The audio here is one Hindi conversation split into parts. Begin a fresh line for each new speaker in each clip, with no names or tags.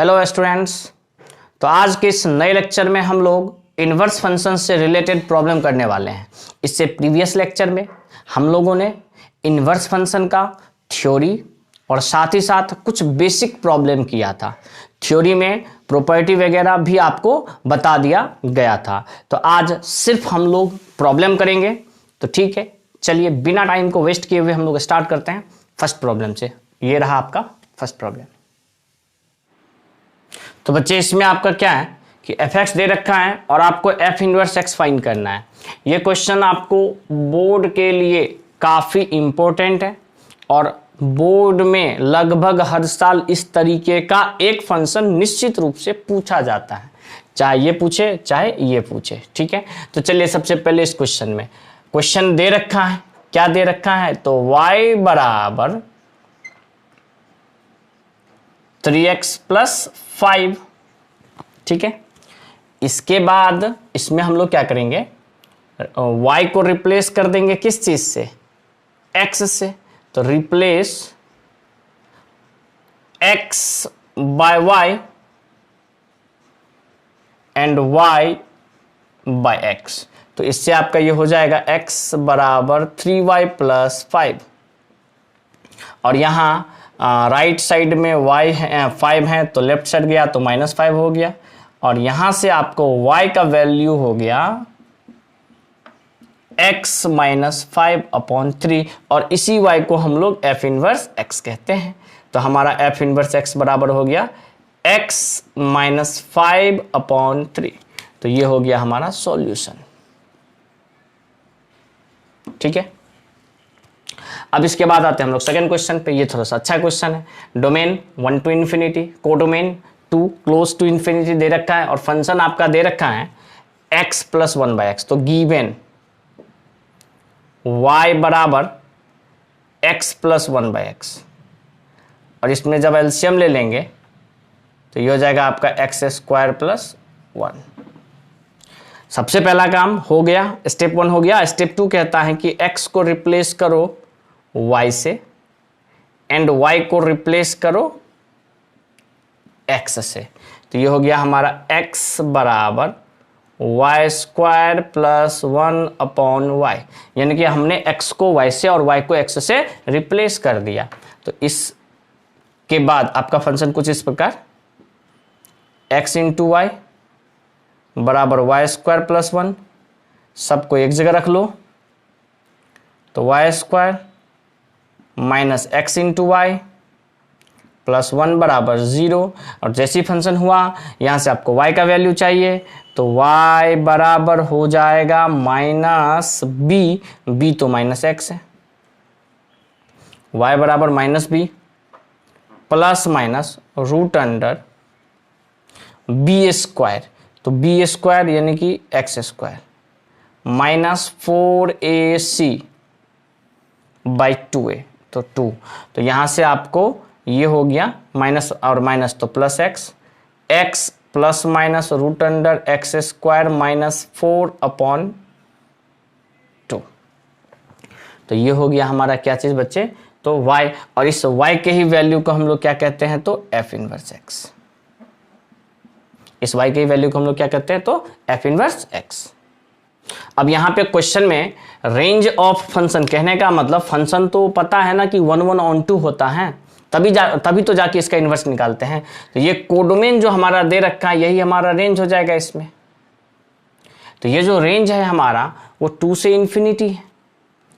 Hello students. तो आज के इस नए लेक्चर में हम लोग इन्वर्स फंक्शन से रिलेटेड प्रॉब्लम करने वाले हैं। इससे प्रीवियस लेक्चर में हम लोगों ने इन्वर्स फंक्शन का थ्योरी और साथ ही साथ कुछ बेसिक प्रॉब्लम किया था। थ्योरी में प्रॉपर्टी वगैरह भी आपको बता दिया गया था। तो आज सिर्फ हम लोग प्रॉब्लम करेंगे। तो ठीक है, चलिए बिना टाइम को वेस्ट किए हुए हम लोग स्टार्ट करते हैं फर्स्ट प्रॉब्लम से। ये रहा आपका फर्स्ट प्रॉब्लम। तो बच्चे इसमें आपका क्या है कि एफ एक्स दे रखा है और आपको एफ इनवर्स एक्स फाइंड करना है। ये क्वेश्चन आपको बोर्ड के लिए काफ़ी इम्पोर्टेंट है और बोर्ड में लगभग हर साल इस तरीके का एक फंक्शन निश्चित रूप से पूछा जाता है, चाहे ये पूछे चाहे ये पूछे। ठीक है, तो चलिए सबसे पहले इस क्वेश्चन में क्वेश्चन दे रखा है। क्या दे रखा है? तो y बराबर 3x प्लस 5। ठीक है, इसके बाद इसमें हम लोग क्या करेंगे, y को रिप्लेस कर देंगे किस चीज से? x से। तो replace x by y and y by x। तो इससे आपका ये हो जाएगा x बराबर 3y प्लस 5 और यहाँ राइट साइड में y है 5 है तो लेफ्ट साइड गया तो -5 हो गया और यहां से आपको y का वैल्यू हो गया x माइनस 5/3 और इसी y को हम लोग f इनवर्स x कहते हैं। तो हमारा f इनवर्स x बराबर हो गया x माइनस 5/3। तो ये हो गया हमारा सॉल्यूशन। ठीक है, अब इसके बाद आते हैं हम लोग सेकंड क्वेश्चन पे। ये थोड़ा सा अच्छा क्वेश्चन है। Domain 1 to infinity, codomain 2 close to infinity दे रखा है और फंक्शन आपका दे रखा है x प्लस 1/x। तो गिवन y बराबर x प्लस 1/x और इसमें जब एलसीएम ले लेंगे तो ये हो जाएगा आपका x स्क्वायर प्लस 1। सबसे पहला काम हो गया, स्टेप 1 हो गया। स्टेप 2 कहता है कि x को रिप्लेस करो y से एंड y को रिप्लेस करो x से। तो ये हो गया हमारा x बराबर y स्क्वायर प्लस 1/y, यानी कि हमने x को y से और y को x से रिप्लेस कर दिया। तो इसके बाद आपका फंक्शन कुछ इस प्रकार x इंटू वाई बराबर y स्क्वायर प्लस 1, सबको एक जगह रख लो तो y square minus x into y plus 1 बराबर 0। और जैसी फंक्शन हुआ यहाँ से आपको y का वैल्यू चाहिए तो y बराबर हो जाएगा माइनस b तो माइनस x है, y बराबर minus b plus minus root under b square. तो b स्क्वायर यानी कि x square minus 4ac by 2a तो 2। तो यहाँ से आपको ये हो गया माइनस और माइनस तो plus x plus minus root under x square minus 4/2। तो ये हो गया हमारा क्या चीज़ बच्चे, तो y, और इस y के ही वैल्यू को हम लोग क्या कहते हैं तो f इनवर्स x। इस y के ही वैल्यू को हम लोग क्या कहते हैं तो f इनवर्स x। अब यहाँ पे क्वेश्चन में रेंज ऑफ फंक्शन, कहने का मतलब फंक्शन तो पता है ना कि 1 1 ऑन 2 होता है, तभी तो जाके इसका इन्वर्स निकालते हैं। तो ये कोडोमेन जो हमारा दे रखा है यही हमारा रेंज हो जाएगा इसमें। तो ये जो रेंज है हमारा वो 2 से इन्फिनिटी है।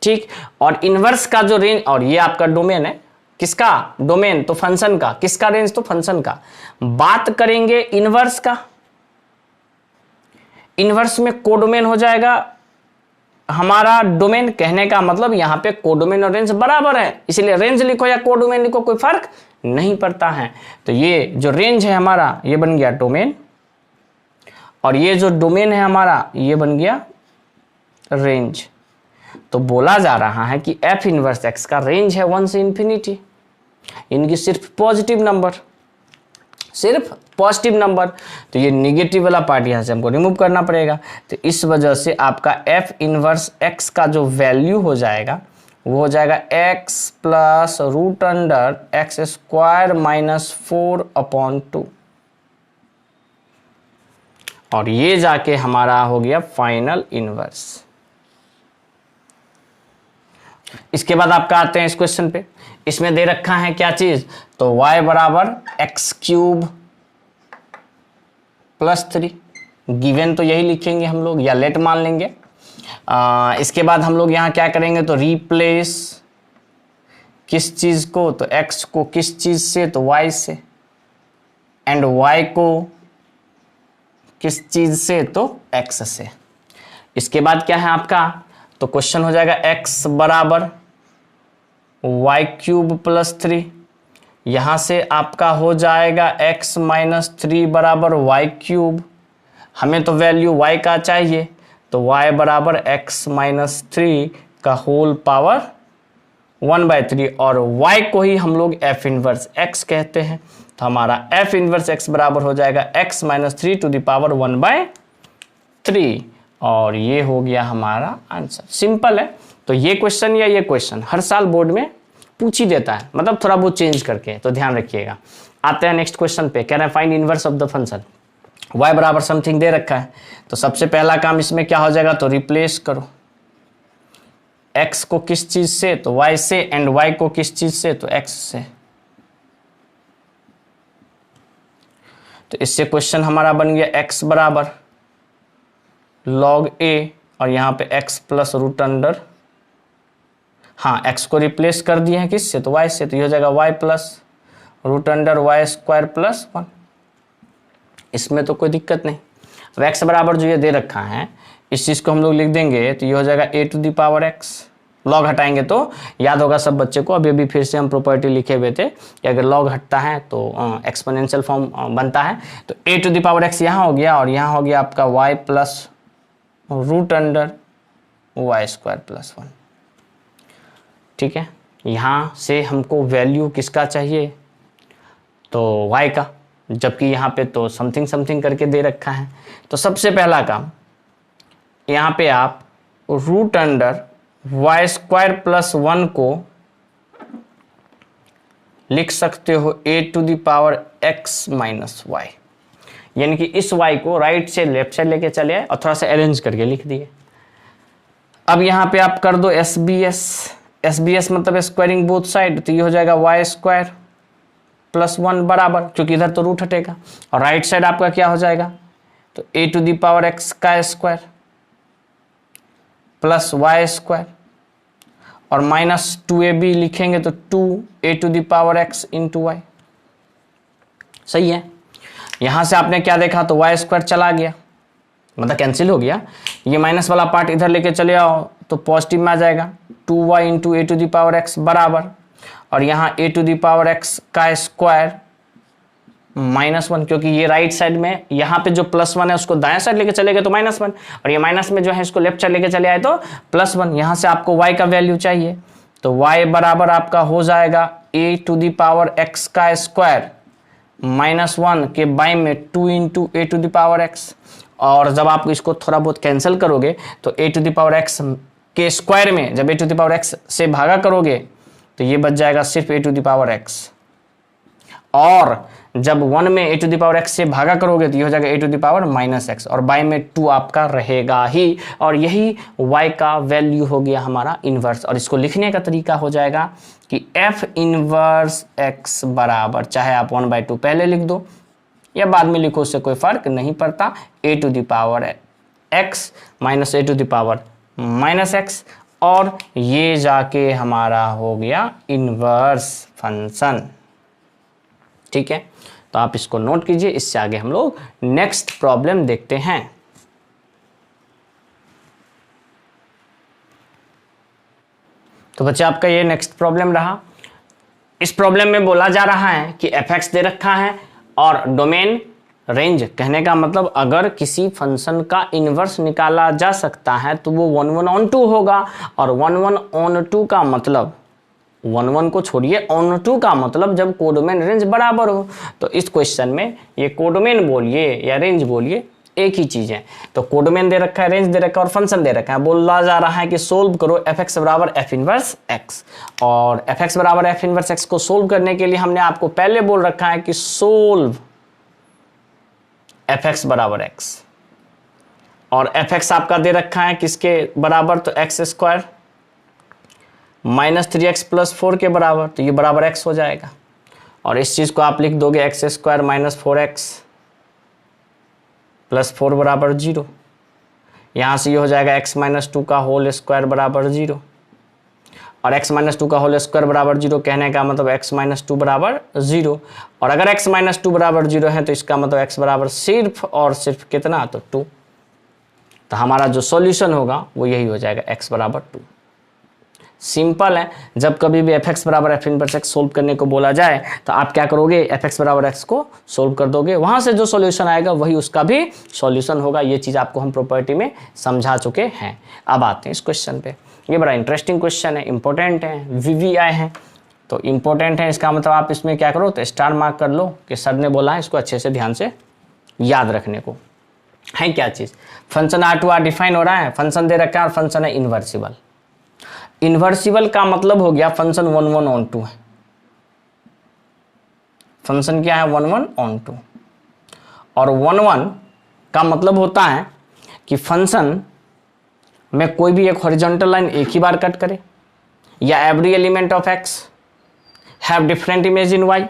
ठीक, और इन्वर्स का जो रेंज, और ये आपका डोमेन है, किसका डोमेन तो फंक्शन का, किसका रेंज तो फंक्शन का। बात करेंगे इन्वर्स का, इन्वर्स में कोडोमेन हो जाएगा हमारा डोमेन। कहने का मतलब यहां पे कोडोमेन और रेंज बराबर है, इसलिए रेंज लिखो या कोडोमेन लिखो कोई फर्क नहीं पड़ता है। तो ये जो रेंज है हमारा ये बन गया डोमेन और ये जो डोमेन है हमारा ये बन गया रेंज। तो बोला जा रहा है कि f इनवर्स x का रेंज है 1 से इन्फिनिटी, इनकी सिर्फ पॉजिटिव नंबर, सिर्फ पॉजिटिव नंबर। तो ये निगेटिव वाला पार्ट यहाँ से हमको रिमूव करना पड़ेगा। तो इस वजह से आपका f इनवर्स x का जो वैल्यू हो जाएगा वो हो जाएगा x plus root under x square minus 4/2। और ये जाके हमारा हो गया फाइनल इनवर्स। इसके बाद आपका आते हैं इस क्वेश्चन पे। इसमें दे रखा है क्या चीज, तो y बराबर एक्स क्यूब प्लस 3, गिवन तो यही लिखेंगे हम लोग या लेट मान लेंगे। इसके बाद हम लोग यहाँ क्या करेंगे, तो रिप्लेस किस चीज को, तो x को किस चीज से, तो y से, एंड y को किस चीज से, तो x से। इसके बाद क्या है आपका, तो क्वेश्चन हो जाएगा x बराबर वाई क्यूब प्लस 3, यहां से आपका हो जाएगा x माइनस 3 बराबर वाई क्यूब। हमें तो वैल्यू y का चाहिए, तो y बराबर x माइनस 3 का होल पावर 1/3, और y को ही हम लोग f इनवर्स x कहते हैं। तो हमारा f इनवर्स x बराबर हो जाएगा x minus 3 to the power 1/3, और ये हो गया हमारा आंसर। सिंपल है। तो ये क्वेश्चन या ये क्वेश्चन हर साल बोर्ड में पूछ ही देता है, मतलब थोड़ा बहुत चेंज करके, तो ध्यान रखिएगा। आते हैं नेक्स्ट क्वेश्चन पे। कह रहे हैं find inverse of the function. y बराबर समथिंग दे रखा है, तो सबसे पहला काम इसमें क्या हो जाएगा, तो रिप्लेस करो x को किस चीज से, तो y से, एंड y को किस चीज से, तो x से। तो इससे क्वेश्चन हमारा बन गया x बराबर log a, और यहाँ पे x प्लस रूट अंडर, हाँ x को रिप्लेस कर दिए हैं किससे, तो y से, तो ये हो जाएगा y plus root under y square plus 1। इसमें तो कोई दिक्कत नहीं। अब x बराबर जो ये दे रखा है, इस चीज़ को हम लोग लिख देंगे, तो ये हो जाएगा a to the power x। Log हटाएंगे तो याद होगा सब बच्चे को, अभी अभी फिर से हम प्रॉपर्टी लिखे हुए थे कि अगर लॉग हटता है तो एक्सपोनेंशियल फॉर्म बनता है। तो a to the power x यहाँ हो गया, और यहाँ हो गया आपका y plus root under y square plus 1। ठीक है, यहाँ से हमको वैल्यू किसका चाहिए, तो y का, जबकि यहाँ पे तो समथिंग समथिंग करके दे रखा है। तो सबसे पहला काम, यहाँ पे आप root under y square plus 1 को लिख सकते हो a to the power x minus y, यानी कि इस y को राइट से लेफ्ट साइड लेके चले आए और थोड़ा सा अरेंज करके लिख दिए। अब यहाँ पे आप कर दो SBS मतलब स्क्वायरिंग बोथ साइड, तो ये हो जाएगा वाई स्क्वायर प्लस 1 बराबर, क्योंकि इधर तो रूट हटेगा, और राइट साइड आपका क्या हो जाएगा, तो a to the power x का स्क्वायर प्लस वाई स्क्वायर, और माइनस 2ab लिखेंगे तो 2a to the power x into y. सही है। यहां से आपने क्या देखा, तो वाई स्क्वायर चला गया, मतलब कैंसिल हो गया। ये माइनस वाला पार्ट इधर लेके चले आओ तो पॉजिटिव में आ जाएगा, 2y into a to the power x बराबर, और यहाँ a to the power x का स्क्वायर माइनस 1, क्योंकि ये राइट साइड में यहाँ पे जो प्लस 1 है उसको दाएं साइड लेके चले गए तो माइनस 1, और ये माइनस में जो है इसको लेफ्ट साइड लेके चले आए तो प्लस 1। यहाँ से आपको y का वैल्यू चाहिए, तो y बराबर आपका हो जाएगा a to the power x का स्क्वायर माइनस 1 के बाई में 2 into a to the power x, और जब आप इसको थोड़ा बहुत कैंसिल करोगे तो a to the power x के स्क्वायर में जब a to the power x से भागा करोगे तो ये बच जाएगा सिर्फ a to the power x, और जब 1 में a to the power x से भागा करोगे तो ये हो जाएगा a to the power minus x, और बाई में 2 आपका रहेगा ही, और यही y का वैल्यू हो गया हमारा इन्वर्स। और इसको लिखने का तरीका हो जाएगा कि f इन्वर्स x बराबर, चाहे आप 1/2 पहले लिख दो या बाद में लिखो, उससे कोई फर्क नहीं पड़ता, a to the power x minus a to the power minus x, और ये जाके हमारा हो गया इन्वर्स फंक्शन। ठीक है, तो आप इसको नोट कीजिए। इससे आगे हम लोग नेक्स्ट प्रॉब्लम देखते हैं। तो बच्चे आपका ये नेक्स्ट प्रॉब्लम रहा। इस प्रॉब्लम में बोला जा रहा है कि f(x) दे रखा है और डोमेन रेंज, कहने का मतलब अगर किसी फंक्शन का इन्वर्स निकाला जा सकता है तो वो 1/(1/2) होगा, और 1/(1/2) का मतलब 1/1 को छोड़िए, ऑन 2 का मतलब जब कोडोमेन रेंज बराबर हो। तो इस क्वेश्चन में ये कोडोमेन बोलिए या रेंज बोलिए एक ही चीज है। तो कोडोमेन दे रखा है, रेंज दे रखा है, और फंक्शन दे रखा है। बोला जा रहा है कि सोल्व करो f(x) बराबर f इनवर्स x, और f(x) बराबर f इनवर्स x को सोल्व करने के लिए हमने आपको पहले बोल रखा है कि सोल्व f(x) बराबर x। और एफ एक्स आपका दे रखा है किसके बराबर, तो x square minus 3x plus 4 के बराबर, तो ये बराबर x हो जाएगा। और इस चीज़ को आप लिख दोगे x square minus 4x plus 4 बराबर 0। यहाँ से ये हो जाएगा x माइनस 2 का होल स्क्वायर बराबर 0। और x माइनस 2 का होल स्क्वायर बराबर 0 कहने का मतलब x माइनस 2 बराबर 0। और अगर x माइनस 2 बराबर 0 है तो इसका मतलब x बराबर सिर्फ और सिर्फ कितना, तो 2। तो हमारा जो सॉल्यूशन होगा वो यही हो जाएगा, x बराबर 2। सिंपल है। जब कभी भी एफ एक्स बराबर एफ इनवर्स एक्स सोल्व करने को बोला जाए तो आप क्या करोगे, एफ एक्स बराबर एक्स को सोल्व कर दोगे, वहाँ से जो सॉल्यूशन आएगा वही उसका भी सॉल्यूशन होगा। ये चीज़ आपको हम प्रॉपर्टी में समझा चुके हैं। अब आते हैं इस क्वेश्चन पे। ये बड़ा इंटरेस्टिंग क्वेश्चन है, इंपॉर्टेंट है, VVI है तो इंपॉर्टेंट है, इसका मतलब आप इसमें क्या करो, तो स्टार मार्क कर लो कि सर ने बोला है, इसको अच्छे से ध्यान से याद रखने को है। क्या चीज़, function R to R define हो रहा है, फंक्शन दे रखा है और फंक्शन है इन्वर्सिबल। इन्वर्सिबल का मतलब हो गया फंक्शन 1 1 ऑन 2 है। फंक्शन क्या है, 1 1 ऑन 2। और 1 1 का मतलब होता है कि फंक्शन में कोई भी एक हॉरिजॉन्टल लाइन एक ही बार कट करे, या every element of x have different image in y,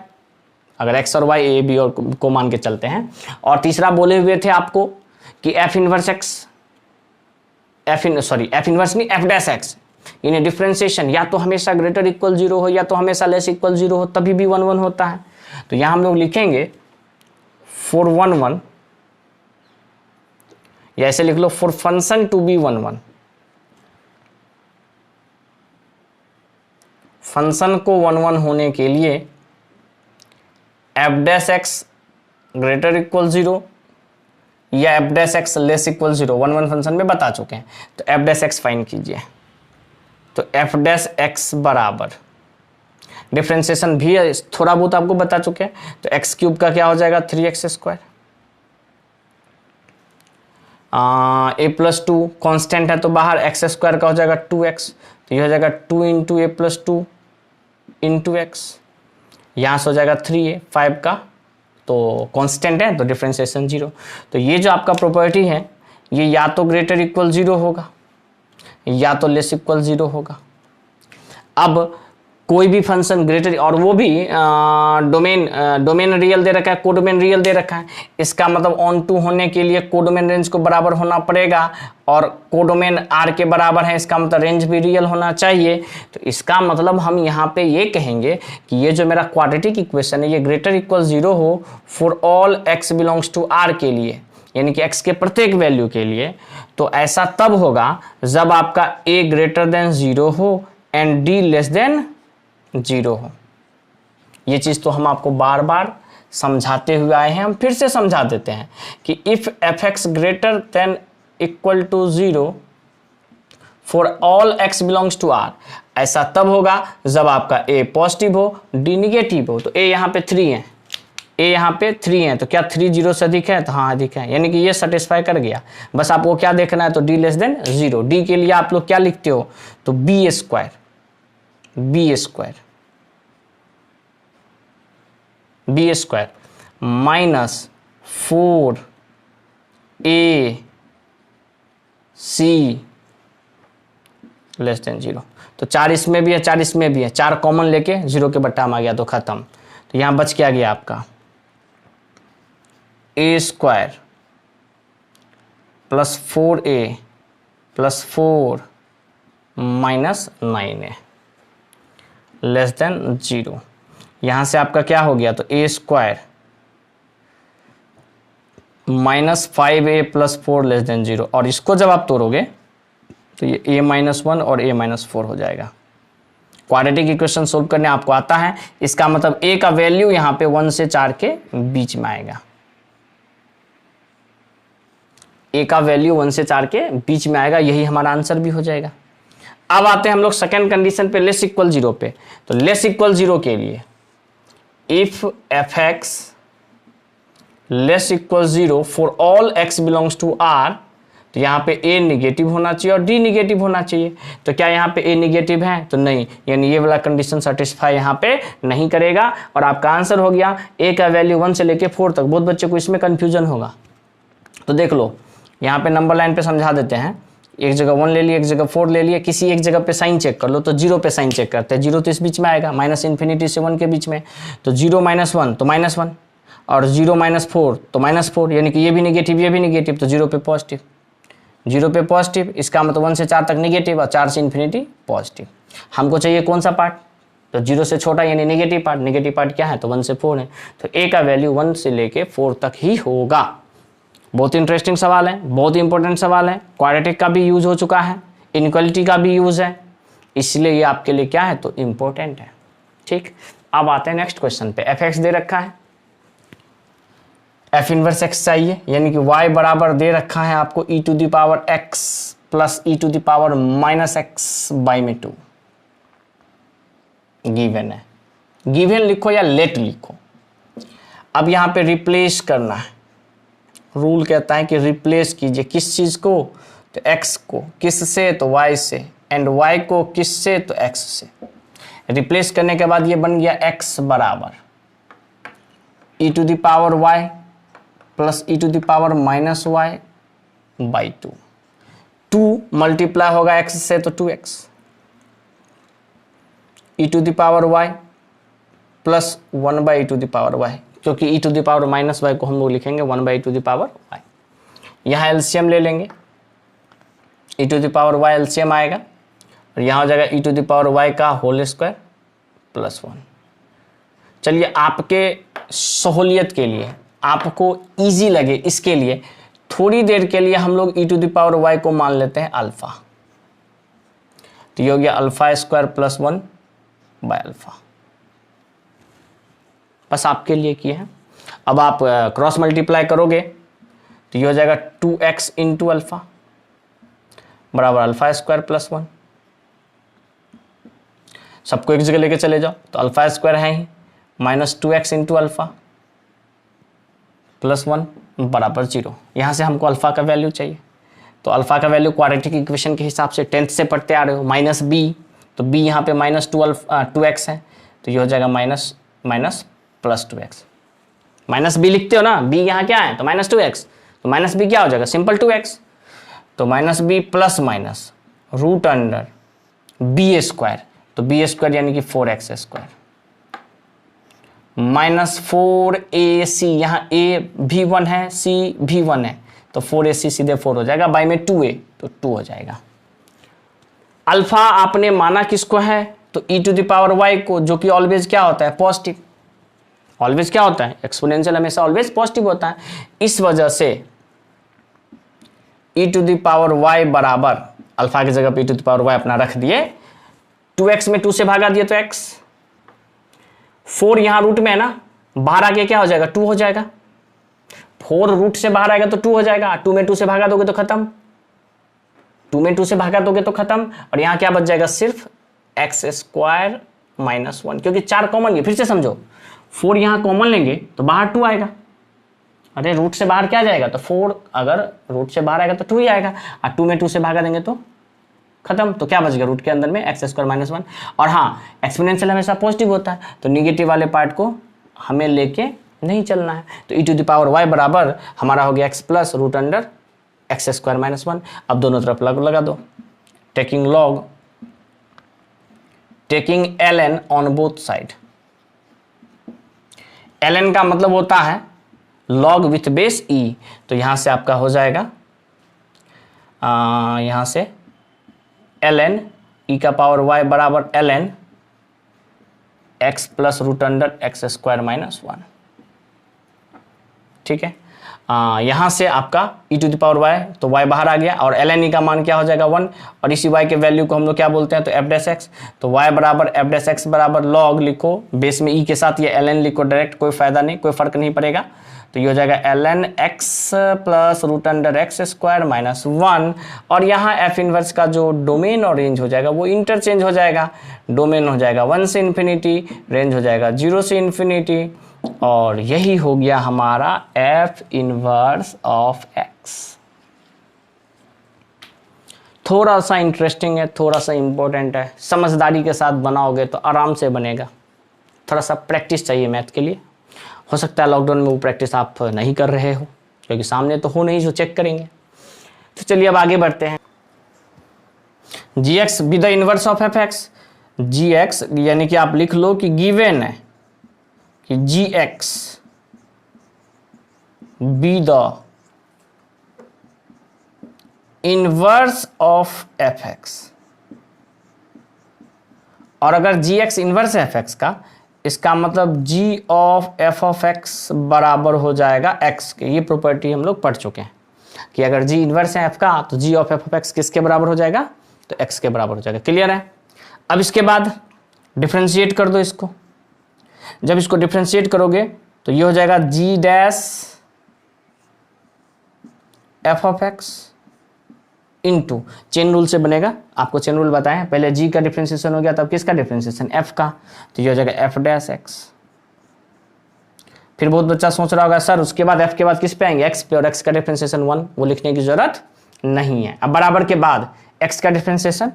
अगर एक्स और वाई ए बी और को मान के चलते हैं। और तीसरा बोले हुए थे आपको कि F inverse x, F inverse नहीं, एफ डैश एक्स इन डिफरेंशिएशन या तो हमेशा ग्रेटर इक्वल 0 हो या तो हमेशा लेस इक्वल 0 हो, तभी भी 1 1 होता है। तो यहां हम लोग लिखेंगे फॉर 1 1, या ऐसे लिख लो for function to be 1 1। Function को 1 1 होने के लिए f dash x greater equal 0 या f dash x less equal 0, 1 1 function में बता चुके हैं। तो एफ डैश एक्स फाइंड कीजिए। तो एफ डैश एक्स बराबर डिफ्रेंसिएशन भी थोड़ा बहुत आपको बता चुके हैं। तो एक्स क्यूब का क्या हो जाएगा, 3x स्क्वायर, ए प्लस 2 कॉन्स्टेंट है तो बाहर एक्स स्क्वायर का हो जाएगा 2x, तो ये हो जाएगा 2 इंटू ए प्लस 2 इंटू एक्स। यहाँ से हो जाएगा 3a, 5 का तो कांस्टेंट है तो डिफरेंशिएशन 0। तो ये जो आपका प्रॉपर्टी है ये या तो ग्रेटर इक्वल 0 होगा या तो लेस इक्वल 0 होगा। अब कोई भी फंक्शन ग्रेटर, और वो भी डोमेन रियल दे रखा है, कोडोमेन रियल दे रखा है, इसका मतलब ऑन टू होने के लिए कोडोमेन रेंज को बराबर होना पड़ेगा, और कोडोमेन R के बराबर है, इसका मतलब रेंज भी रियल होना चाहिए। तो इसका मतलब हम यहाँ पे ये कहेंगे कि ये जो मेरा क्वाड्रेटिक इक्वेशन है ये ग्रेटर इक्वल 0 हो for all x belongs to R के लिए, यानी कि x के प्रत्येक वैल्यू के लिए। तो ऐसा तब होगा जब आपका a ग्रेटर देन 0 हो एंड d लेस देन 0 हो। ये चीज़ तो हम आपको बार बार समझाते हुए आए हैं, हम फिर से समझा देते हैं कि if f x greater than equal to 0 for all x belongs to R, ऐसा तब होगा जब आपका a पॉजिटिव हो d निगेटिव हो। तो a यहाँ पे 3 है, a यहाँ पे 3 है, तो क्या 3 0 से अधिक है, तो हाँ अधिक है, यानी कि ये सेटिस्फाई कर गया। बस आपको क्या देखना है, तो d लेस देन 0। d के लिए आप लोग क्या लिखते हो, तो b square minus 4ac less than 0। तो 4 इसमें भी है 4 इसमें भी है, 4 कॉमन लेके 0 के बट्टा में आ गया तो खत्म। तो यहां बच क्या गया आपका a square plus 4a plus 4 minus 9a less than 0। यहां से आपका क्या हो गया, तो a square minus 5a plus 4 less than 0, और इसको जब आप तोड़ोगे तो ये a माइनस 1 और a माइनस 4 हो जाएगा। क्वाड्रेटिक इक्वेशन सोल्व करने आपको आता है, इसका मतलब a का वैल्यू यहाँ पे 1 से 4 के बीच में आएगा। a का वैल्यू 1 से 4 के बीच में आएगा, यही हमारा आंसर भी हो जाएगा। अब आते हैं हम लोग सेकेंड कंडीशन पे, लेस इक्वल 0 पे। तो लेस इक्वल 0 के लिए if f x less equal 0 for all x belongs to R, तो यहाँ पे a निगेटिव होना चाहिए और d निगेटिव होना चाहिए। तो क्या यहाँ पे a निगेटिव है, तो नहीं, यानी ये वाला कंडीशन सेटिस्फाई यहाँ पे नहीं करेगा। और आपका आंसर हो गया a का वैल्यू 1 से लेके 4 तक। बहुत बच्चे को इसमें कंफ्यूजन होगा, तो देख लो यहाँ पे नंबर लाइन पे समझा देते हैं, एक जगह 1 ले लिए, एक जगह 4 ले लिए, किसी एक जगह पे साइन चेक कर लो, तो 0 पे साइन चेक करते हैं, 0 तो इस बीच में आएगा, -∞ से 1 के बीच में, तो 0 - 1 तो -1, और 0 - 4 तो -4, यानी कि ये भी निगेटिव, ये भी निगेटिव, तो 0 पे पॉजिटिव, 0 पे पॉजिटिव, इसका मतलब 1 से 4 तक निगेटिव और 4 से इन्फिनिटी पॉजिटिव। हमको चाहिए कौन सा पार्ट, तो 0 से छोटा यानी नेगेटिव पार्ट, नेगेटिव पार्ट क्या है, तो 1 से 4 है, तो ए का वैल्यू 1 से लेके 4 तक ही होगा। बहुत इंटरेस्टिंग सवाल है, बहुत इंपॉर्टेंट सवाल है, क्वाड्रेटिक का भी यूज हो चुका है, इनइक्वालिटी का भी यूज है, इसलिए ये आपके लिए क्या है, तो इंपॉर्टेंट है। ठीक, अब आते हैं नेक्स्ट क्वेश्चन पे। एफ एक्स दे रखा है, एफ इनवर्स एक्स चाहिए, यानी कि y बराबर दे रखा है आपको e⁻x प्लस e⁻−x बाई में 2 गिवन है। गिवन लिखो या लेट लिखो। अब यहाँ पे रिप्लेस करना है, रूल कहता है कि रिप्लेस कीजिए किस चीज़ को, तो x को, किस से, तो y से, एंड y को किस से, तो x से। रिप्लेस करने के बाद ये बन गया x बराबर e⁻y plus e⁻−y by 2, 2 multiply होगा x से तो 2x, e⁻y plus 1 by e⁻y, क्योंकि e⁻−y को हम लोग लिखेंगे 1 बाई e⁻y। यहाँ एलसीएम ले लेंगे, e⁻y एलसीएम आएगा और यहाँ हो जाएगा e⁻y का होल स्क्वायर प्लस 1। चलिए आपके सहूलियत के लिए, आपको इजी लगे इसके लिए, थोड़ी देर के लिए हम लोग e⁻y को मान लेते हैं अल्फा, तो ये हो गया alpha square plus 1 by alpha. बस आपके लिए किए हैं। अब आप क्रॉस मल्टीप्लाई करोगे तो ये हो जाएगा 2x इंटू अल्फा बराबर अल्फा स्क्वायर प्लस 1। सबको एक जगह लेके चले जाओ, तो अल्फा स्क्वायर है ही, -2x इंटू अल्फा प्लस 1 बराबर 0। यहाँ से हमको अल्फा का वैल्यू चाहिए, तो अल्फा का वैल्यू क्वाड्रेटिक इक्वेशन के हिसाब से 10th से पढ़ते आ रहे हो, -b, तो b यहाँ पे -2x है, तो ये हो जाएगा माइनस प्लस 2x। -b लिखते हो ना, b यहाँ क्या है, तो -2x, तो -b क्या हो जाएगा, सिंपल 2x, तो -b plus minus root under b square, तो b स्क्वायर यानी कि 4x स्क्वायर -4ac, यहाँ a भी 1 है, c भी 1 है, तो 4ac सीधे 4 हो जाएगा, बाई में 2a, तो 2 हो जाएगा। अल्फा आपने माना किसको है, तो e⁻y को, जो कि ऑलवेज क्या होता है, पॉजिटिव। ऑलवेज क्या होता है, एक्सपोनेंशियल हमेशा ऑलवेज पॉजिटिव होता है। इस वजह से e⁻y बराबर, अल्फा की जगह पे e⁻y अपना रख दिए, 2x में 2 से भागा दिए तो x, 4 यहाँ रूट में है ना, बाहर आके क्या हो जाएगा, 2 हो जाएगा, 4 रूट से बाहर आएगा तो 2 हो जाएगा, 2 में 2 से भागा दोगे तो खत्म, 2 में 2 से भागा दोगे तो खत्म, और यहाँ क्या बच जाएगा, सिर्फ x स्क्वायर माइनस 1, क्योंकि 4 कॉमन है। फिर से समझो, 4 यहाँ कॉमन लेंगे तो बाहर 2 आएगा, अरे रूट से बाहर क्या जाएगा, तो 4 अगर रूट से बाहर आएगा तो 2 ही आएगा, और 2 में 2 से भागा देंगे तो खत्म, तो क्या बच गया रूट के अंदर में x स्क्वायर माइनस 1। और हाँ, एक्सपोनेंशियल हमेशा पॉजिटिव होता है, तो निगेटिव वाले पार्ट को हमें लेके नहीं चलना है, तो e⁻y बराबर हमारा हो गया x plus root under x square minus 1। अब दोनों तरफ लगा दो, taking log, taking ln on both side. ln का मतलब होता है log विथ बेस e, तो यहां से आपका हो जाएगा यहां से ln e का पावर y बराबर ln x plus root under x square minus 1। ठीक है, यहाँ से आपका e⁻y, तो y बाहर आ गया, और ln e का मान क्या हो जाएगा 1, और इसी y के वैल्यू को हम लोग क्या बोलते हैं, तो f'(x), तो y बराबर f'(x) बराबर log लिखो, बेस में e के साथ ये ln लिखो डायरेक्ट, कोई फायदा नहीं, कोई फर्क नहीं पड़ेगा, तो ये हो जाएगा ln x plus root under x square minus 1, और यहाँ f इनवर्स का जो डोमेन और रेंज हो जाएगा वो इंटरचेंज हो जाएगा, डोमेन हो जाएगा 1 से इन्फिनिटी, रेंज हो जाएगा 0 से इन्फिनिटी, और यही हो गया हमारा f इनवर्स ऑफ x। थोड़ा सा इंटरेस्टिंग है, थोड़ा सा इंपॉर्टेंट है, समझदारी के साथ बनाओगे तो आराम से बनेगा, थोड़ा सा प्रैक्टिस चाहिए मैथ के लिए। हो सकता है लॉकडाउन में वो प्रैक्टिस आप नहीं कर रहे हो, क्योंकि सामने तो हो नहीं जो चेक करेंगे, तो चलिए अब आगे बढ़ते हैं। gx be the inverse of F x, gx यानी कि आप लिख लो कि गिवन है कि gx be the inverse of F x. और अगर gx इनवर्स है एफ एक्स का, इसका मतलब g of F of x बराबर हो जाएगा x के। ये प्रॉपर्टी हम लोग पढ़ चुके हैं कि अगर g इनवर्स है f का तो g of F of x किसके बराबर हो जाएगा, तो x के बराबर हो जाएगा। क्लियर है। अब इसके बाद डिफरेंशिएट कर दो इसको। जब इसको डिफरेंशिएट करोगे तो ये हो जाएगा g dash F of x into, chain rule से बनेगा, आपको चेन रूल बताएं, पहले g का डिफरेंशिएशन हो गया, तब किसका डिफरेंशिएशन, f का, तो ये हो जाएगा f डैश x। फिर बहुत बच्चा सोच रहा होगा सर उसके बाद f के बाद किस पे आएंगे, x पे, और x का डिफरेंशिएशन 1, वो लिखने की जरूरत नहीं है। अब बराबर के बाद x का डिफरेंशिएशन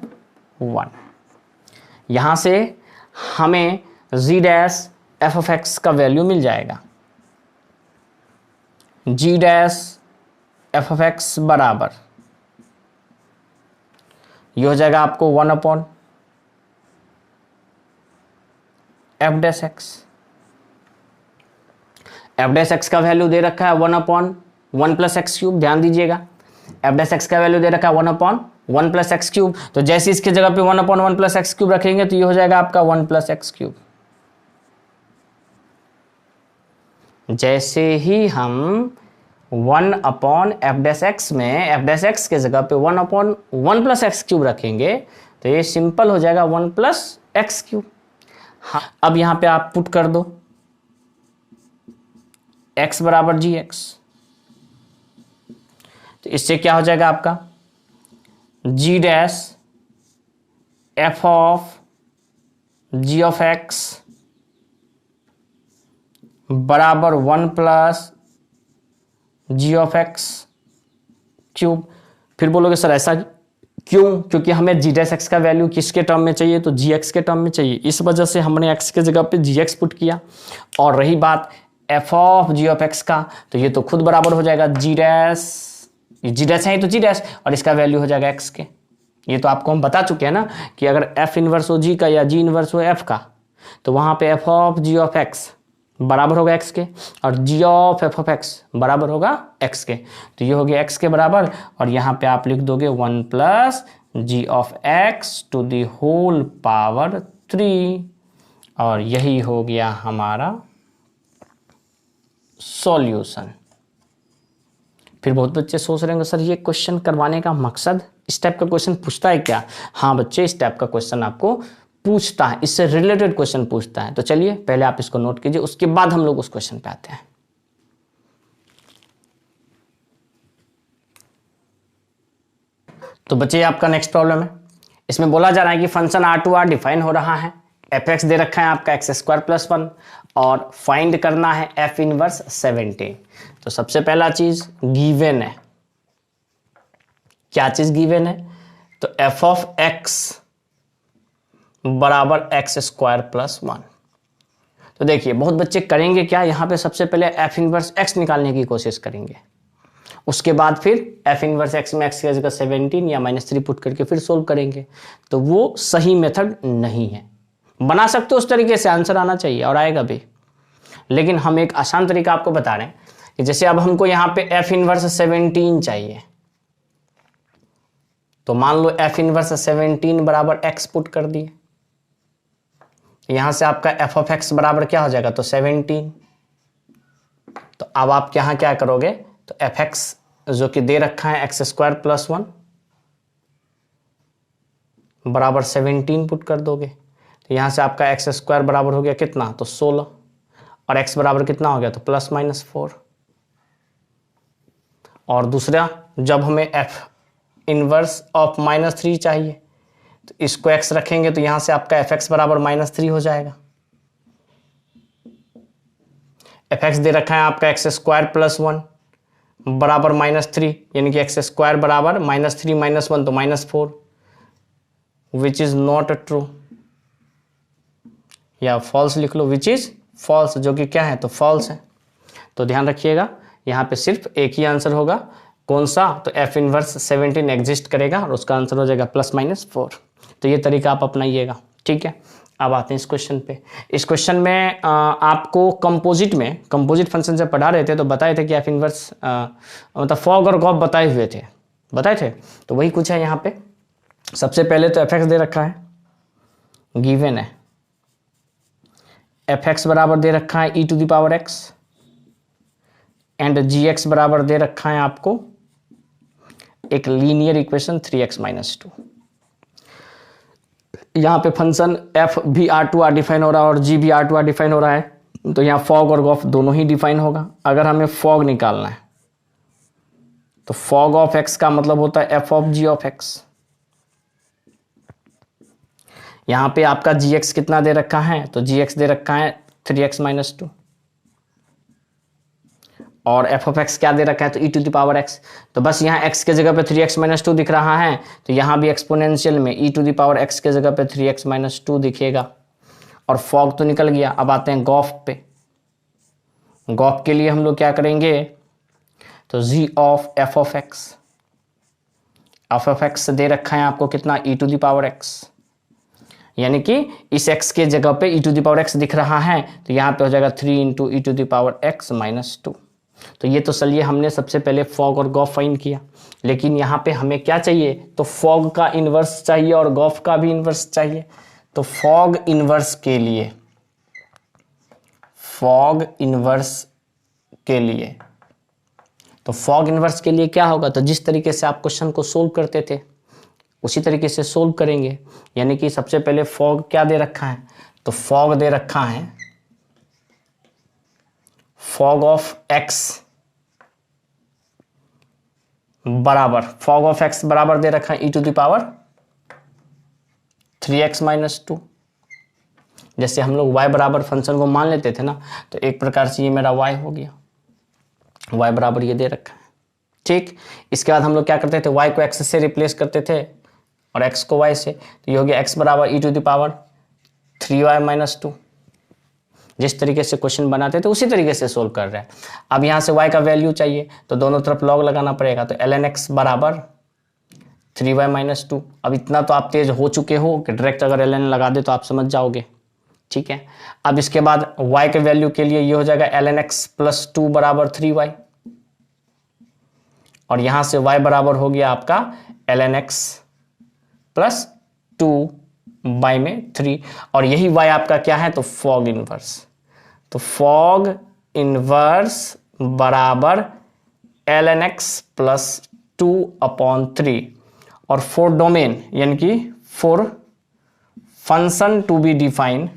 1, यहां से हमें g dash F of x का वैल्यू मिल जाएगा, g dash F of x बराबर, ये हो जाएगा आपको 1 upon F dash x. F dash x का वैल्यू दे रखा है 1 अपॉन 1 प्लस एक्स क्यूब, ध्यान दीजिएगा एफ डैश एक्स का वैल्यू दे रखा है 1 अपॉन 1 प्लस एक्स क्यूब, तो जैसे इसके जगह पे 1 अपॉन 1 प्लस एक्स क्यूब रखेंगे तो ये हो जाएगा आपका 1 प्लस एक्स क्यूब। जैसे ही हम 1 अपॉन एफ डैश एक्स में एफ डैश एक्स के जगह पे 1 अपॉन 1 प्लस एक्स क्यूब रखेंगे तो ये सिंपल हो जाएगा 1 प्लस एक्स क्यूब। हाँ, अब यहां पे आप पुट कर दो x बराबर जी एक्स, तो इससे क्या हो जाएगा आपका g dash F of g of x बराबर 1 plus g of x cube. फिर बोलोगे सर ऐसा क्यों, क्योंकि हमें g डैश x का वैल्यू किसके टर्म में चाहिए, तो gx के टर्म में चाहिए, इस वजह से हमने x के जगह पे gx पुट किया। और रही बात f of g of x का, तो ये तो खुद बराबर हो जाएगा g डैश, g डैश है तो g डैश, और इसका वैल्यू हो जाएगा x के। ये तो आपको हम बता चुके हैं ना कि अगर f इनवर्स हो g का या g इनवर्स हो f का, तो वहां पे f of g of x बराबर होगा x के, और g of f of x बराबर होगा x के, तो ये हो गया x के बराबर, और यहाँ पे आप लिख दोगे 1 plus g of x to the whole power 3, और यही हो गया हमारा सॉल्यूशन। फिर बहुत बच्चे सोच रहे हैं सर ये क्वेश्चन करवाने का मकसद, इस टाइप का क्वेश्चन पूछता है क्या। हाँ बच्चे, इस टाइप का क्वेश्चन आपको पूछता है, इससे रिलेटेड क्वेश्चन पूछता है। तो चलिए पहले आप इसको नोट कीजिए, उसके बाद हम लोग उस क्वेश्चन पे आते हैं। तो बच्चे आपका नेक्स्ट प्रॉब्लम है, इसमें बोला जा रहा है कि फंक्शन R2R डिफाइन हो रहा है, एफ एक्स दे रखा है आपका एक्स स्क्वायर प्लस 1, और फाइंड करना है एफ इनवर्स 17। तो सबसे पहला चीज गिवन है, क्या चीज गिवन है, तो एफ ऑफ एक्स बराबर एक्स स्क्वायर प्लस 1। तो देखिए बहुत बच्चे करेंगे क्या, यहां पे सबसे पहले एफ इनवर्स एक्स निकालने की कोशिश करेंगे, उसके बाद फिर एफ इनवर्स एक्स में एक्स की जगह 17 या -3 पुट करके फिर सोल्व करेंगे। तो वो सही मेथड नहीं है। बना सकते हो उस तरीके से, आंसर आना चाहिए और आएगा भी, लेकिन हम एक आसान तरीका आपको बता रहे हैं कि जैसे अब हमको यहाँ पे एफ इनवर्स 17 चाहिए, तो मान लो एफ इनवर्स 17 बराबर एक्स पुट कर दिए, यहां से आपका एफ ऑफ एक्स बराबर क्या हो जाएगा, तो 17। तो अब आप यहां क्या करोगे, तो एफ एक्स जो कि दे रखा है एक्स स्क्वायर प्लस 1 बराबर 17 पुट कर दोगे, तो यहां से आपका एक्स स्क्वायर बराबर हो गया कितना, तो 16, और एक्स बराबर कितना हो गया, तो +-4। और दूसरा जब हमें एफ इनवर्स ऑफ -3 चाहिए, तो इसको x रखेंगे तो यहां से आपका एफ एक्स बराबर -3 हो जाएगा। एफ एक्स दे रखा है आपका एक्स स्क्वायर प्लस 1 बराबर -3, यानी कि एक्स स्क्वायर बराबर -3 - 1 तो -4, विच इज नॉट ट्रू, या फॉल्स लिख लो, विच इज फॉल्स, जो कि क्या है, तो फॉल्स है। तो ध्यान रखिएगा यहाँ पे सिर्फ एक ही आंसर होगा, कौन सा, तो एफ इनवर्स 17 एग्जिस्ट करेगा और उसका आंसर हो जाएगा +-4। तो ये तरीका आप अपनाइएगा, ठीक है। अब आते हैं इस क्वेश्चन पे। इस क्वेश्चन में आपको कंपोजिट फंक्शन से पढ़ा रहे थे तो बताए थे कि एफ इनवर्स मतलब फॉग और गॉफ बताए थे। तो वही कुछ है यहाँ पे। सबसे पहले तो एफ एक्स दे रखा है, गिवन है। एफ एक्स बराबर दे रखा है e⁻x एंड जी एक्स बराबर दे रखा है आपको एक लीनियर इक्वेशन 3x-2। यहाँ पे फंक्शन f भी R2R डिफाइन हो रहा है और g भी R2R डिफाइन हो रहा है, तो यहाँ फॉग और गॉफ दोनों ही डिफाइन होगा। अगर हमें फॉग निकालना है तो फॉग ऑफ x का मतलब होता है f of g of x। यहाँ पे आपका gx कितना दे रखा है, तो gx दे रखा है 3x-2 और f ऑफ x क्या दे रखा है, तो e⁻x। तो बस यहाँ x के जगह पे 3x-2 दिख रहा है, तो यहाँ भी एक्सपोनेंशियल में e⁻x के जगह पे 3x-2 दिखेगा और फॉग तो निकल गया। अब आते हैं गॉफ पे। गॉफ के लिए हम लोग क्या करेंगे, तो g of f of x दे रखा है आपको कितना, e⁻x, यानी कि इस x के जगह पे e⁻x दिख रहा है, तो यहाँ पे हो जाएगा 3 × e⁻x-2। तो ये तो चलिए हमने सबसे पहले फॉग और गॉफ फाइंड किया, लेकिन यहाँ पे हमें क्या चाहिए, तो फॉग का इन्वर्स चाहिए और गॉफ का भी इन्वर्स चाहिए। तो फॉग इन्वर्स के लिए क्या होगा, तो जिस तरीके से आप क्वेश्चन को सोल्व करते थे उसी तरीके से सोल्व करेंगे। यानी कि सबसे पहले फॉग क्या दे रखा है, तो फॉग दे रखा है फॉग ऑफ x बराबर दे रखा है e⁻3x-2। जैसे हम लोग y बराबर फंक्शन को मान लेते थे ना, तो एक प्रकार से ये मेरा y हो गया, y बराबर ये दे रखा है, ठीक। इसके बाद हम लोग क्या करते थे, y को x से रिप्लेस करते थे और x को y से, तो ये हो गया x बराबर e⁻3y-2। जिस तरीके से क्वेश्चन बनाते थे उसी तरीके से सोल्व कर रहे हैं। अब यहाँ से y का वैल्यू चाहिए तो दोनों तरफ लॉग लगाना पड़ेगा, तो ln x बराबर 3y-2। अब इतना तो आप तेज हो चुके हो कि डायरेक्ट अगर ln लगा दे तो आप समझ जाओगे, ठीक है। अब इसके बाद y के वैल्यू के लिए ये हो जाएगा ln x + 2 बराबर 3y, और यहाँ से y बराबर हो गया आपका ln x + 2/3, और यही y आपका क्या है, तो फॉग इनवर्स। तो फॉग इनवर्स बराबर ln x + 2/3, और फॉर डोमेन यानी कि for function to be define,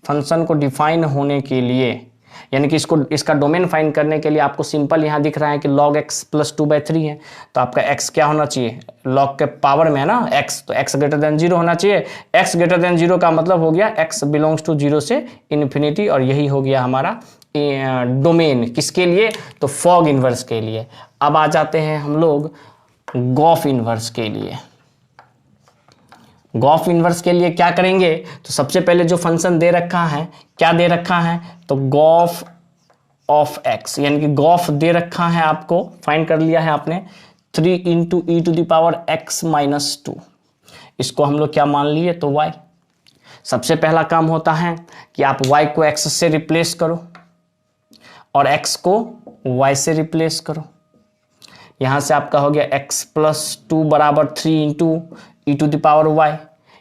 function को डिफाइन होने के लिए, यानी कि इसका डोमेन फाइंड करने के लिए आपको सिंपल यहाँ दिख रहा है कि log x + 2/3 है, तो आपका x क्या होना चाहिए, log के पावर में है ना x, तो x > 0 होना चाहिए। x > 0 का मतलब हो गया x बिलोंग्स टू 0 से इन्फिनिटी, और यही हो गया हमारा डोमेन किसके लिए, तो फॉग इन्वर्स के लिए। अब आ जाते हैं हम लोग गॉफ इन्वर्स के लिए। गॉफ इन्वर्स के लिए क्या करेंगे, तो सबसे पहले जो फंक्शन दे रखा है, क्या दे रखा है, तो गॉफ ऑफ x, यानी कि गॉफ दे रखा है आपको, फाइंड कर लिया है आपने 3 × e⁻x-2। इसको हम लोग क्या मान लिए, तो y। सबसे पहला काम होता है कि आप y को x से रिप्लेस करो और x को y से रिप्लेस करो। यहाँ से आपका हो गया x + 2 बराबर 3 × e⁻y,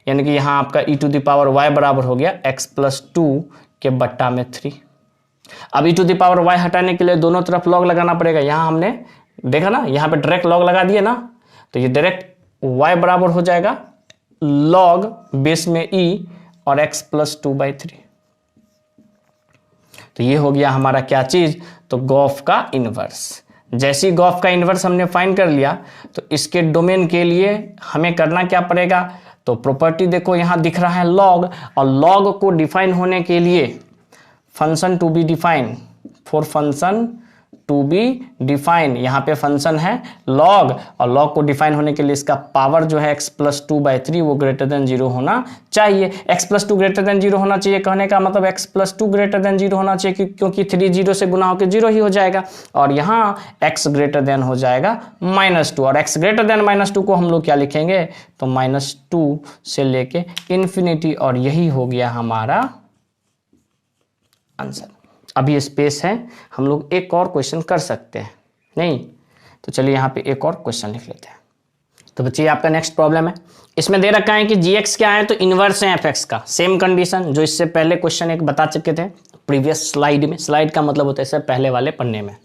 यानी कि यहाँ आपका e⁻y बराबर हो गया x + 2 के बट्टा में 3। अब e⁻y हटाने के लिए दोनों तरफ लॉग लगाना पड़ेगा। यहाँ हमने देखा ना, यहाँ पे डायरेक्ट लॉग लगा दिए ना, तो ये डायरेक्ट y बराबर हो जाएगा log बेस में e और x + 2/3। तो ये हो गया हमारा क्या चीज, तो गॉफ का इनवर्स। जैसे ही गॉफ का इनवर्स हमने फाइंड कर लिया, तो इसके डोमेन के लिए हमें करना क्या पड़ेगा, तो प्रॉपर्टी देखो यहाँ दिख रहा है log, और log को डिफाइन होने के लिए function to be define, for function to be define. यहाँ पे फंक्शन है log, और log को डिफाइन होने के लिए इसका पावर जो है x+2/3 वो ग्रेटर देन 0 होना चाहिए। x+2 ग्रेटर देन 0 होना चाहिए कहने का मतलब x+2 ग्रेटर देन 0 होना चाहिए, क्योंकि 3 0 से गुना होकर 0 ही हो जाएगा, और यहाँ x ग्रेटर देन हो जाएगा -2, और x ग्रेटर देन -2 को हम लोग क्या लिखेंगे तो -2 से लेके इन्फिनिटी, और यही हो गया हमारा आंसर। अभी स्पेस है, हम लोग एक और क्वेश्चन कर सकते हैं नहीं, तो चलिए यहाँ पे एक और क्वेश्चन लिख लेते हैं। तो बच्चे आपका नेक्स्ट प्रॉब्लम है, इसमें दे रखा है कि gx क्या है तो इनवर्स है fx का। सेम कंडीशन जो इससे पहले क्वेश्चन एक बता चुके थे प्रीवियस स्लाइड में, स्लाइड का मतलब होता है इससे पहले वाले पन्ने में।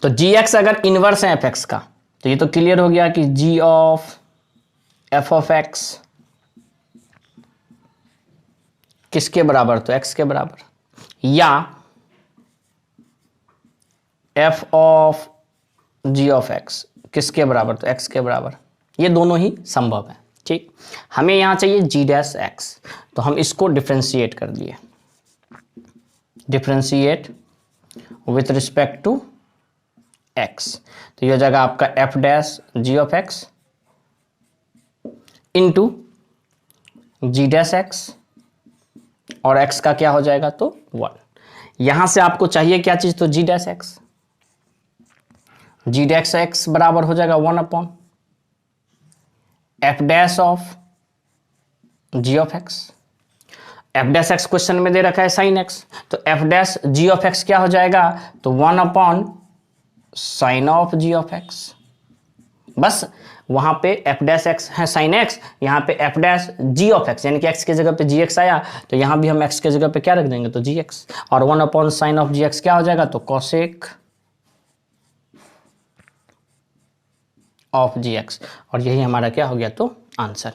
तो gx अगर इनवर्स है fx का तो ये तो क्लियर हो गया कि g of f of x किसके बराबर, तो x के बराबर, या f of g of x किसके बराबर, तो x के बराबर। ये दोनों ही संभव है। ठीक, हमें यहां चाहिए g डैश x, तो हम इसको डिफरेंशिएट कर दिए, differentiate with respect to x, तो ये हो जाएगा आपका f dash g of x into g dash x, और x का क्या हो जाएगा तो 1। यहां से आपको चाहिए क्या चीज, तो g dash x, g dash x बराबर हो जाएगा 1 upon f dash of g of x। f dash x question में दे रखा है sin x, तो f dash g of x क्या हो जाएगा तो 1 upon sine of g of x। बस वहां पे f डैश x है sin x, यहाँ पे f dash g of x, यानी कि x के जगह पे gx आया, तो यहाँ भी हम x के जगह पे क्या रख देंगे तो gx, और 1 अपॉन साइन ऑफ gx क्या हो जाएगा तो cosec ऑफ gx, और यही हमारा क्या हो गया तो आंसर।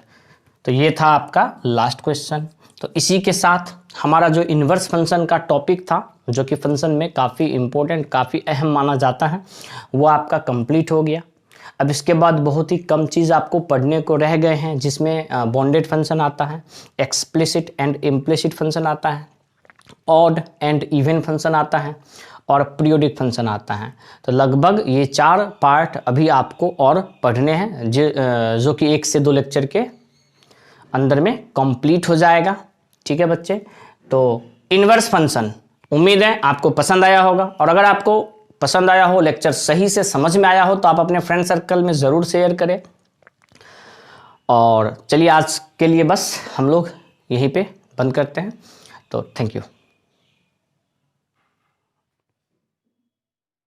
तो ये था आपका लास्ट क्वेश्चन। तो इसी के साथ हमारा जो इन्वर्स फंक्शन का टॉपिक था, जो कि फंक्शन में काफ़ी इंपॉर्टेंट, काफ़ी अहम माना जाता है, वो आपका कंप्लीट हो गया। अब इसके बाद बहुत ही कम चीज़ आपको पढ़ने को रह गए हैं, जिसमें बॉन्डेड फंक्शन आता है, एक्सप्लिसिट एंड इम्प्लिसिट फंक्शन आता है, ऑड एंड इवन फंक्शन आता है, और पीरियोडिक फंक्शन आता है। तो लगभग ये 4 पार्ट अभी आपको और पढ़ने हैं, जो कि 1 से 2 लेक्चर के अंदर में कंप्लीट हो जाएगा। ठीक है बच्चे, तो इन्वर्स फंक्शन उम्मीद है आपको पसंद आया होगा, और अगर आपको पसंद आया हो, लेक्चर सही से समझ में आया हो, तो आप अपने फ्रेंड सर्कल में ज़रूर शेयर करें। और चलिए आज के लिए बस हम लोग यहीं पे बंद करते हैं। तो थैंक यू।